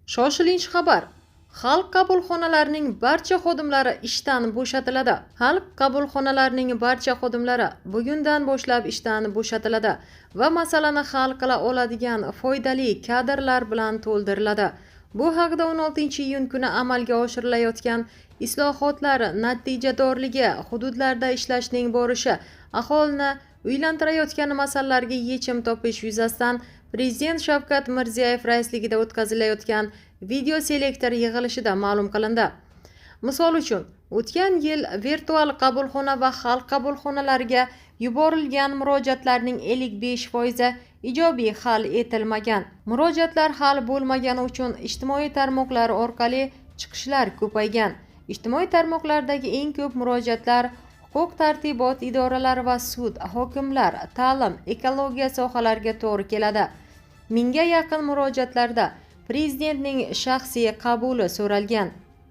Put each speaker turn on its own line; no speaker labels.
Shoshilinch xabar. Xalq qabulxonalarining barcha xodimlari ishdan bo'shatiladi. Xalq qabulxonalarining barcha xodimlari bugundan boshlab ishdan bo'shatiladi va masalani hal qila oladigan foydali kadrlar bilan to'ldiriladi. Bu haqda 16-iyun kuni amalga oshirilayotgan islohotlar natijadorligi, hududlarda ishlashning borishi, aholini uylantirayotgan masalalarga yechim topish yuzasidan Prezident Shavkat Mirziyoyev raisligida o'tkazilayotgan video selektor yig'ilishida ma'lum qilindi. Misol uchun, o'tgan yil virtual qabulxona va xalq qabulxonalariga yuborilgan murojaatlarning 55% ijobiy hal etilmagan. Murojaatlar hal bo'lmagani uchun ijtimoiy tarmoqlar orqali chiqishlar ko'paygan. Ijtimoiy tarmoqlardagi eng ko'p murojaatlar huquq-tartibot idoralari va sud, hokimlar, ta'lim, ekologiya sohalariga to'g'ri keladi. 1000 ga yaqin murojaatlarda Prezidentning shaxsiy qabuli so'ralgan.